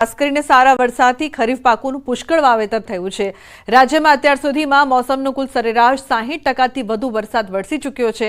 ખાસ કરીને સારા વરસાદથી ખરીફ પાકોનું પુષ્કળ વાવેતર થયું છે। રાજ્યમાં અત્યાર સુધીમાં મોસમનો કુલ સરેરાશ 60% વધુ વરસાદ વરસી ચૂક્યો છે।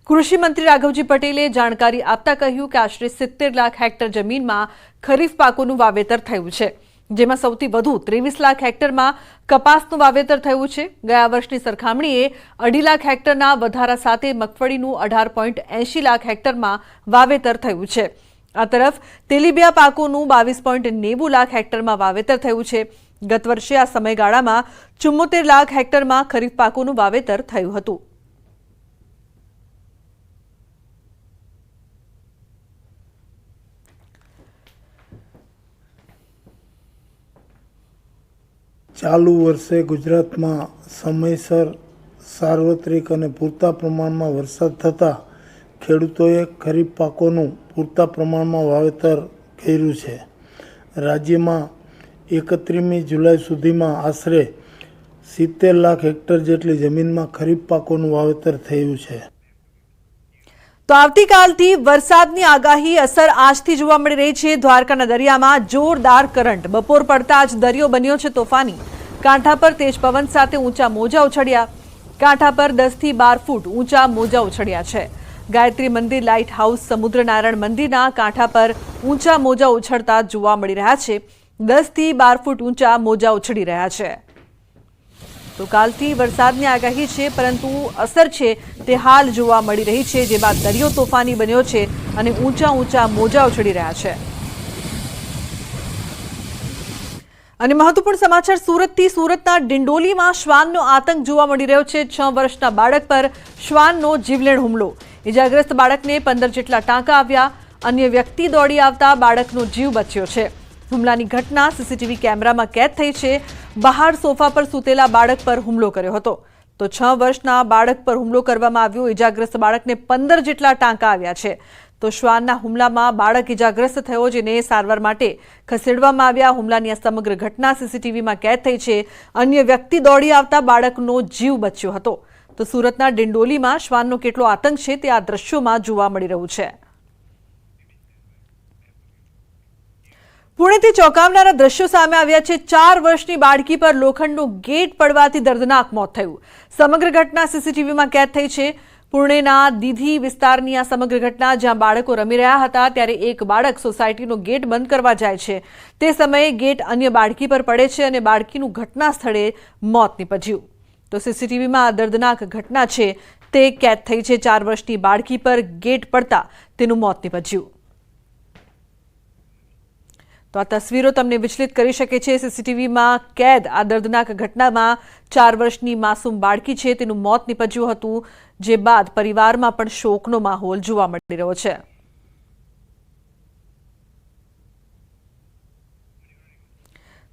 કૃષિ મંત્રી રાઘવજી પટેલે જાણકારી આપતા કહ્યું કે આશરે 70 લાખ હેક્ટર જમીનમાં ખરીફ પાકોનું વાવેતર થયું છે, જેમાં સૌથી વધુ 23 લાખ હેક્ટરમાં કપાસનું વાવેતર થયું છે। ગયા વર્ષની સરખામણીએ 2.5 લાખ હેક્ટરના વધારા સાથે મગફળીનું 18.80 લાખ હેક્ટરમાં વાવેતર થયું છે। આ તરફ તેલીબિયા પાકોનું 22.90 લાખ હેક્ટરમાં વાવેતર થયું છે। ગત વર્ષે આ સમયગાળામાં 74 લાખ હેક્ટરમાં ખરીફ પાકોનું વાવેતર થયું હતું। ચાલુ વર્ષે ગુજરાતમાં સમયસર સાર્વત્રિક અને પૂરતા પ્રમાણમાં વરસાદ થતાં ખેડૂતોએ ખરીફ પાકોનું પૂરતા પ્રમાણમાં વાવેતર કર્યું છે। રાજ્યમાં 31મી જુલાઈ સુધીમાં આશરે 70 લાખ હેક્ટર જેટલી જમીનમાં ખરીફ પાકોનું વાવેતર થયું છે। તો આવતીકાલથી વરસાદની આગાહી અસર આજથી જોવા મળી રહી છે। દ્વારકાના દરિયામાં જોરદાર કરંટ, બપોર પડતા જ દરિયો બન્યો છે તોફાની। કાંઠા પર તેજ પવન સાથે ઊંચા મોજા ઉછળ્યા। કાંઠા પર 10 થી 12 ફૂટ ઊંચા મોજા ઉછળ્યા છે। ગાયત્રી મંદિર, લાઇટ હાઉસ, સમુદ્રનારાયણ મંદિરના કાંઠા પર ઊંચા મોજા ઉછળતા જોવા મળી રહ્યા છે। 10 થી 12 ફૂટ ઊંચા મોજા ઉછળી રહ્યા છે। તો કાલથી વરસાદની આગાહી છે, પરંતુ અસર છે તે હાલ જોવા મળી રહી છે, જે બાદ દરિયો તોફાની બન્યો છે અને ઊંચા ઊંચા મોજા ઉછળી રહ્યા છે। અને મહત્વપૂર્ણ સમાચાર સુરતથી। સુરતના ડિંડોલીમાં શ્વાનનો આતંક જોવા મળી રહ્યો છે। 6 વર્ષના બાળક પર શ્વાનનો જીવલેણ હુમલો। ઇજાગ્રસ્ત બાળકને 15 જેટલા ટાંકા આવ્યા। અન્ય વ્યક્તિ દોડી આવતા બાળકનો જીવ બચ્યો છે। હુમલાની ઘટના સીસીટીવી કેમેરામાં કેદ થઈ છે। બહાર સોફા પર સૂતેલા બાળક પર હુમલો કર્યો હતો। તો 6 વર્ષના બાળક પર હુમલો કરવામાં આવ્યો। ઇજાગ્રસ્ત બાળકને 15 જેટલા ટાંકા આવ્યા છે। તો શ્વાનના હુમલામાં બાળક ઇજાગ્રસ્ત થયો, જેને સારવાર માટે ખસેડવામાં આવ્યા। હુમલાની આ સમગ્ર ઘટના સીસીટીવીમાં કેદ થઈ છે। અન્ય વ્યક્તિ દોડી આવતા બાળકનો જીવ બચ્યો હતો। તો સુરતના ડિંડોલીમાં શ્વાનનો કેટલો આતંક છે તે આ દ્રશ્યોમાં જોવા મળી રહ્યું છે। પુણેથી ચોંકાવનારા દ્રશ્યો સામે આવ્યા છે। 4 વર્ષની બાળકી પર લોખંડનો ગેટ પડવાથી દર્દનાક મોત થયું। સમગ્ર ઘટના સીસીટીવીમાં કેદ થઈ છે। પુણેના દીધી વિસ્તારની આ સમગ્ર ઘટના, જ્યાં બાળકો રમી રહ્યા હતા ત્યારે એક બાળક સોસાયટીનો ગેટ બંધ કરવા જાય છે। તે સમયે ગેટ અન્ય બાળકી પર પડે છે અને બાળકીનું ઘટના સ્થળે મોત નીપજ્યું। તો સીસીટીવીમાં આ દર્દનાક ઘટના છે તે કેદ થઈ છે। 4 વર્ષની બાળકી પર ગેટ પડતા તેનું મોત નીપજ્યું। તો આ તસવીરો તમને વિચલિત કરી શકે છે। સીસીટીવીમાં કેદ આ દર્દનાક ઘટનામાં 4 વર્ષની માસૂમ બાળકી છે તેનું મોત નીપજ્યું હતું, જે બાદ પરિવારમાં પણ શોકનો માહોલ જોવા મળી રહ્યો છે।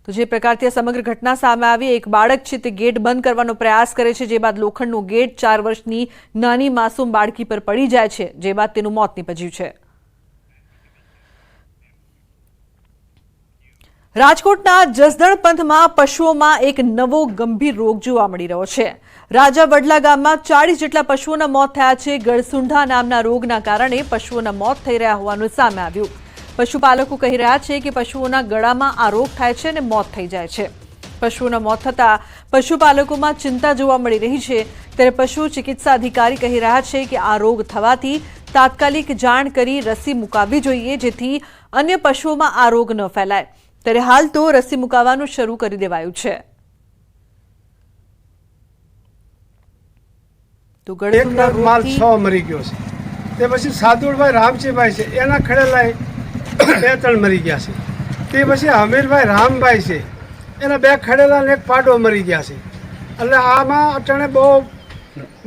તો જે પ્રકારથી આ સમગ્ર ઘટના સામે આવી, એક બાળક છે તે ગેટ બંધ કરવાનો પ્રયાસ કરે છે, જે બાદ લોખંડનો ગેટ 4 વર્ષની નાની માસૂમ બાળકી પર પડી જાય છે, જે બાદ તેનું મોત નીપજ્યું છે। રાજકોટના જસદણ પંથમાં પશુઓમાં એક નવો ગંભીર રોગ જોવા મળી રહ્યો છે। રાજા વડલા ગામમાં 40 જેટલા પશુઓના મોત થયા છે। ગળસુંઢા નામના રોગના કારણે પશુઓના મોત થઈ રહ્યા હોવાનું સામે આવ્યું। પશુપાલકો કહી રહ્યા છે કે પશુઓના ગળામાં આ રોગ થાય છે અને મોત થઈ જાય છે। પશુઓના મોત થતા પશુપાલકોમાં ચિંતા જોવા મળી રહી છે। ત્યારે પશુ ચિકિત્સા અધિકારી કહી રહ્યા છે કે આ રોગ થવાથી તાત્કાલિક જાણ કરી રસી મુકાવવી જોઈએ, જેથી અન્ય પશુઓમાં આ રોગ ન ફેલાય। ત્યારે હાલ તો રસી મુકાવવાનું શરૂ કરી દેવાયું છે। તો માલ 6 મરી ગયો છે। તે પછી સાદુરભાઈ રામજીભાઈ છે, એના ખડેલા 2-3 મરી ગયા છે। તે પછી હમીરભાઈ રામભાઈ છે, એના 2 ખડેલા ને 1 પાડો મરી ગયા છે। એટલે આમાં અટાણે બહુ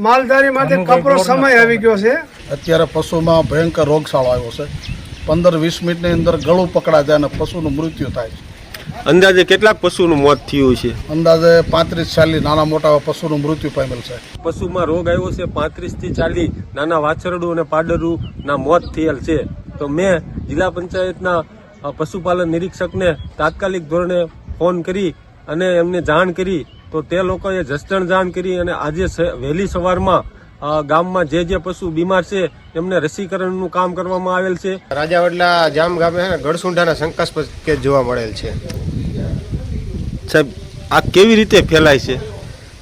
માલધારી માટે કપરો સમય આવી ગયો છે। અત્યારે પશુમાં ભયંકર રોગચાળો આવ્યો છે। 15-20 મિનિટની અંદર ગળું પકડા જાય અને પશુનું મૃત્યુ થાય છે। અંદાજે કેટલાક પશુનું મોત થયું છે? અંદાજે 35-40 નાના મોટા પશુનું મૃત્યુ પામેલ છે। પશુમાં રોગ આવ્યો છે। 35 થી 40 નાના વાછરડું અને પાડરુંના મોત થયેલ છે। તો મેં જિલ્લા પંચાયતના પશુપાલન નિરીક્ષકને તાત્કાલિક ધોરણે ફોન કરી અને એમને જાણ કરી। તો તે લોકોએ જસદણ જાણ કરી અને આજે વહેલી સવારમાં ગામમાં જે પશુ બીમાર છે એમને રસીકરણનું કામ કરવામાં આવેલ છે. રાજાવડલા જામ ગામે ગળસુંડાના શંકાસ્પદ કેસ જોવા મળેલ છે. સાહેબ, આ કેવી રીતે ફેલાય છે?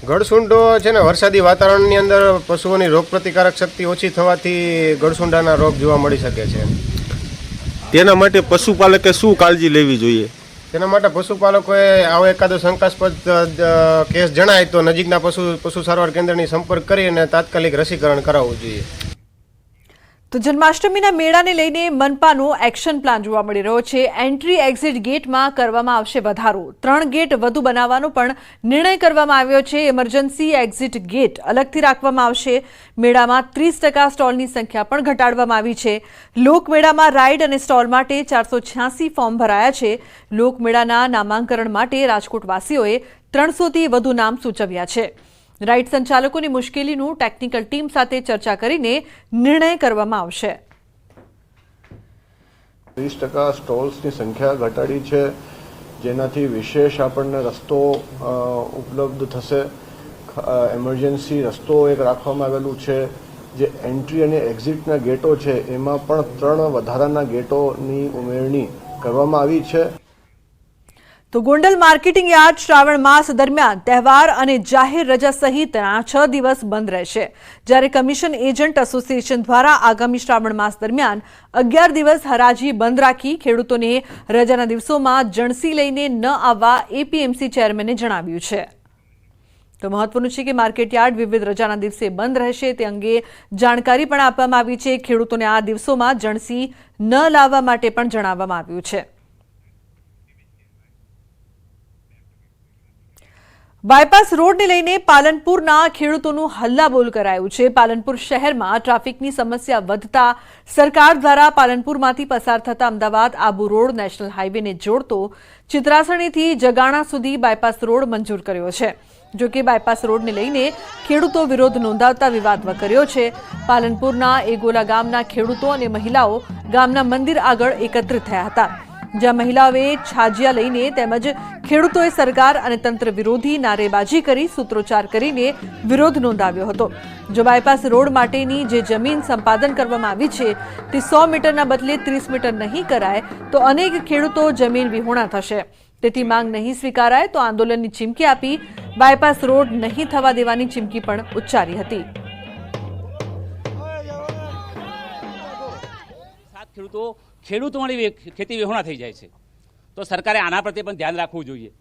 ગળસુંડો છે ને વરસાદી વાતાવરણની અંદર પશુઓની રોગપ્રતિકારક શક્તિ ઓછી થવાથી ગળસુંડાના રોગ જોવા મળી શકે છે. તેના માટે પશુપાલકે શું કાળજી લેવી જોઈએ? તેના માટે પશુપાલકોએ આવો એકાદો શંકાસ્પદ કેસ જણાય તો નજીકના પશુ સારવાર કેન્દ્રની સંપર્ક કરી અને તાત્કાલિક રસીકરણ કરાવવું જોઈએ. તો જન્માષ્ટમીના મેળાને લઈને મનપાનો એક્શન પ્લાન જોવા મળી રહ્યો છે. એન્ટ્રી એક્ઝિટ ગેટમાં કરવામાં આવશે વધારો. 3 ગેટ વધુ બનાવવાનો પણ નિર્ણય કરવામાં આવ્યો છે. ઇમરજન્સી એક્ઝિટ ગેટ અલગથી રાખવામાં આવશે. મેળામાં 30% સ્ટોલની સંખ્યા પણ ઘટાડવામાં આવી છે. લોકમેળામાં રાઇડ અને સ્ટોલ માટે 486 ફોર્મ ભરાયા છે. લોકમેળાના નામાંકન માટે રાજકોટવાસીઓએ 300થી વધુ નામ સૂચવ્યા છે. રાઇડ સંચાલકોની મુશ્કેલીનું ટેકનિકલ ટીમ સાથે ચર્ચા કરીને નિર્ણય કરવામાં આવશે. 30% સ્ટોલ્સની સંખ્યા ઘટાડી છે, જેનાથી વિશેષ આપણને રસ્તો ઉપલબ્ધ થશે. એમરજન્સી રસ્તો એક રાખવામાં આવેલું છે. જે એન્ટ્રી અને એક્ઝિટના ગેટો છે એમાં પણ 3 વધારાના ગેટોની ઉમેરણી કરવામાં આવી છે. તો ગોંડલ માર્કેટિંગ યાર્ડ શ્રાવણ માસ દરમિયાન તહેવાર અને જાહેર રજા સહિતના 6 દિવસ બંધ રહેશે. જ્યારે કમિશન એજન્ટ એસોસિએશન દ્વારા આગામી શ્રાવણ માસ દરમિયાન 11 દિવસ હરાજી બંધ રાખી ખેડૂતોને રજાના દિવસોમાં જણસી લઈને ન આવવા એપીએમસી ચેરમેને જણાવ્યું છે. તો મહત્વનું છે કે માર્કેટ યાર્ડ વિવિધ રજાના દિવસે બંધ રહેશે તે અંગે જાણકારી પણ આપવામાં આવી છે. ખેડૂતોને આ દિવસોમાં જણસી ન લાવવા માટે પણ જણાવવામાં આવ્યું છે. બાયપાસ રોડને લઈને પાલનપુરના ખેડૂતોનું હલ્લાબોલ કરાયું છે. પાલનપુર શહેરમાં ટ્રાફિકની સમસ્યા વધતા સરકાર દ્વારા પાલનપુરમાંથી પસાર થતા અમદાવાદ આબુ રોડ નેશનલ હાઈવેને જોડતો ચિત્રાસણીથી જગાણા સુધી બાયપાસ રોડ મંજૂર કર્યો છે. જો કે બાયપાસ રોડને લઈને ખેડૂતો વિરોધ નોંધાવતા વિવાદ વકર્યો છે. પાલનપુરના એગોલા ગામના ખેડૂતો અને મહિલાઓ ગામના મંદિર આગળ એકત્રિત થયા હતા, જ્યાં મહિલાઓએ છાજિયા લઈને તેમજ ખેડૂતોએ સરકાર અને તંત્ર વિરોધી નારેબાજી કરી સૂત્રોચ્ચાર કરીને વિરોધ નોંધાવ્યો હતો. જો બાયપાસ રોડ માટેની જે જમીન સંપાદન કરવામાં આવી છે તે 100 મીટરના બદલે 30 મીટર નહીં કરાય તો અનેક ખેડૂતો જમીન વિહોણા થશે. તેથી માંગ નહીં સ્વીકારાય તો આંદોલનની ચીમકી આપી બાયપાસ રોડ નહીં થવા દેવાની ચીમકી પણ ઉચ્ચારી હતી. ખેડૂતોની ખેતી વિહોણા થઈ જાય છે, તો સરકારે આના પ્રત્યે પણ ધ્યાન રાખવું જોઈએ.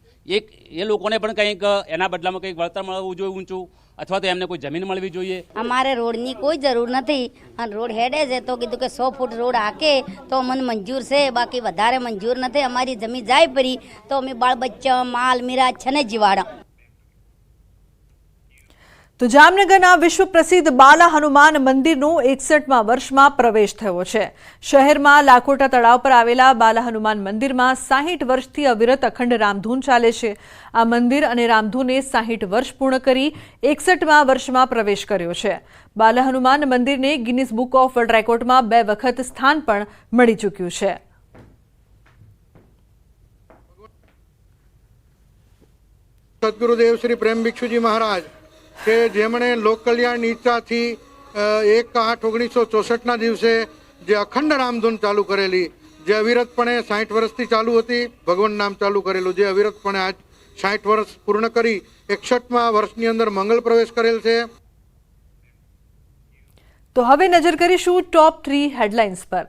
એ લોકોને પણ કંઈક એના બદલામાં કંઈક વળતર મળવું જોઈએ ઊંચું, અથવા તો એમને કોઈ જમીન મળવી જોઈએ. અમારે રોડની કોઈ જરૂર નથી અને રોડ હેડે છે તો કીધું કે 100 ફૂટ રોડ હાકે તો મને મંજૂર છે, બાકી વધારે મંજૂર નથી. અમારી જમીન જાય પડી તો અમે બાળ બચ્ચા માલ મીરા છે ને જીવાડા. તો જામનગરના વિશ્વ પ્રસિદ્ધ બાલા હનુમાન મંદિરનો 61મા વર્ષમાં પ્રવેશ થયો છે. શહેરમાં લાખોટા તળાવ પર આવેલા બાલા હનુમાન મંદિરમાં 60 વર્ષથી અવિરત અખંડ રામધૂન ચાલે છે. આ મંદિર અને રામધૂને 60 વર્ષ પૂર્ણ કરી 61મા વર્ષમાં પ્રવેશ કર્યો છે. બાલા હનુમાન મંદિરને ગિનિસ બુક ઓફ વર્લ્ડ રેકોર્ડમાં 2 વખત સ્થાન પણ મળી ચૂક્યું છે. સદગુરુદેવ શ્રી પ્રેમ ભિક્ષુજી મહારાજ કે જેમણે લોક કલ્યાણની ઈચ્છાથી 1/8/1964ના દિવસે જે અખંડ રામધૂન ચાલુ કરેલી, જે અવિરતપણે 60 વર્ષથી ચાલુ હતી, ભગવાન નામ ચાલુ કરેલું, જે અવિરતપણે આજ 60 વર્ષ પૂર્ણ કરી 61મા વર્ષની અંદર મંગલ પ્રવેશ કરેલ છે. તો હવે નજર કરીશું ટોપ 3 હેડલાઇન્સ પર.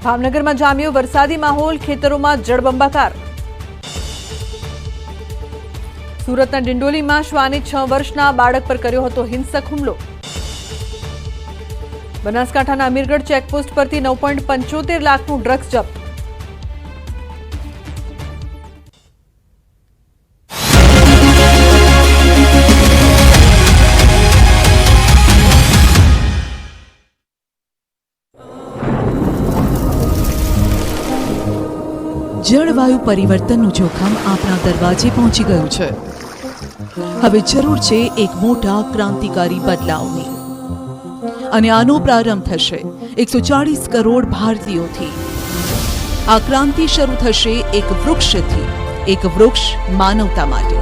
ભાવનગરમાં જામ્યો વરસાદી માહોલ, ખેતરોમાં જળબંબાકાર. સુરતના ડિંડોલીમાં શ્વાને 6 વર્ષના બાળક પર કર્યો હતો હિંસક હુમલો. બનાસકાંઠાના અમીરગઢ ચેકપોસ્ટ પરથી 9.75 લાખનું ડ્રગ્સ જપ્ત. જળવાયુ પરિવર્તનનું જોખમ આપણા દરવાજે પહોંચી ગયું છે. હવે જરૂર છે એક મોટા ક્રાંતિકારી બદલાવની, અને આનો પ્રારંભ થશે 140 કરોડ ભારતીયોથી. આ ક્રાંતિ શરૂ થશે એક વૃક્ષથી. એક વૃક્ષ માનવતા માટે,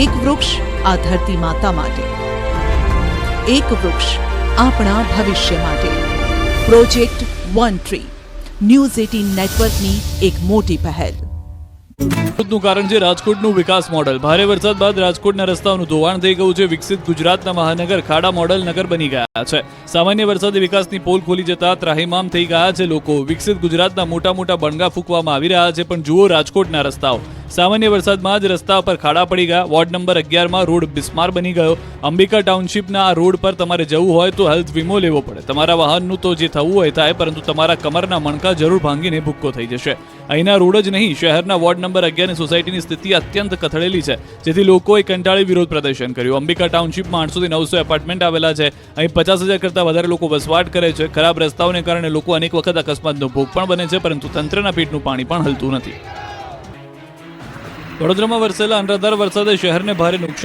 એક વૃક્ષ આ ધરતી માતા માટે, એક વૃક્ષ આપણા ભવિષ્ય માટે. પ્રોજેક્ટ વન ટ્રી, ન્યૂઝ 18 નેટવર્કની એક મોટી પહેલ. નું કારણ છે રાજકોટનું વિકાસ મોડલ. ભારે વરસાદ બાદ રાજકોટના રસ્તાઓનું ધોવાણ થઈ ગયું છે. વિકસિત ગુજરાતના મહાનગર ખાડા મોડલ નગર બની ગયા છે. સામાન્ય વરસાદે વિકાસની પોલ ખોલી જતા ત્રાહિમામ થઈ ગયા છે લોકો. વિકસિત ગુજરાતના મોટા મોટા બણગા ફૂંકવામાં આવી રહ્યા છે, પણ જુઓ રાજકોટના રસ્તાઓ. સામાન્ય વરસાદમાં જ રસ્તા પર ખાડા પડી ગયા. વોર્ડ નંબર 11માં રોડ બિસ્માર બની ગયો. અંબિકા ટાઉનશીપના આ રોડ પર તમારે જવું હોય તો હેલ્થ વીમો લેવો પડે. તમારા વાહનનું તો જે થવું હોય થાય, પરંતુ તમારા કમરના મણકા જરૂર ભાંગીને ભૂક્કો થઈ જશે. અહીંના રોડ જ નહીં, શહેરના વોર્ડ નંબર 11 ની સોસાયટીની સ્થિતિ અત્યંત કથળેલી છે, જેથી લોકોએ કંટાળી વિરોધ પ્રદર્શન કર્યું. અંબિકા ટાઉનશીપમાં 800 થી 900 એપાર્ટમેન્ટ આવેલા છે. અહીં 50,000 કરતાં વધારે લોકો વસવાટ કરે છે. ખરાબ રસ્તાઓને કારણે લોકો અનેક વખત અકસ્માતનો ભોગ પણ બને છે, પરંતુ તંત્રના પેટનું પાણી પણ હલતું નથી. વડોદરામાં વરસેલા અનરાધાર વરસાદે શહેરને ભારે નુકસાન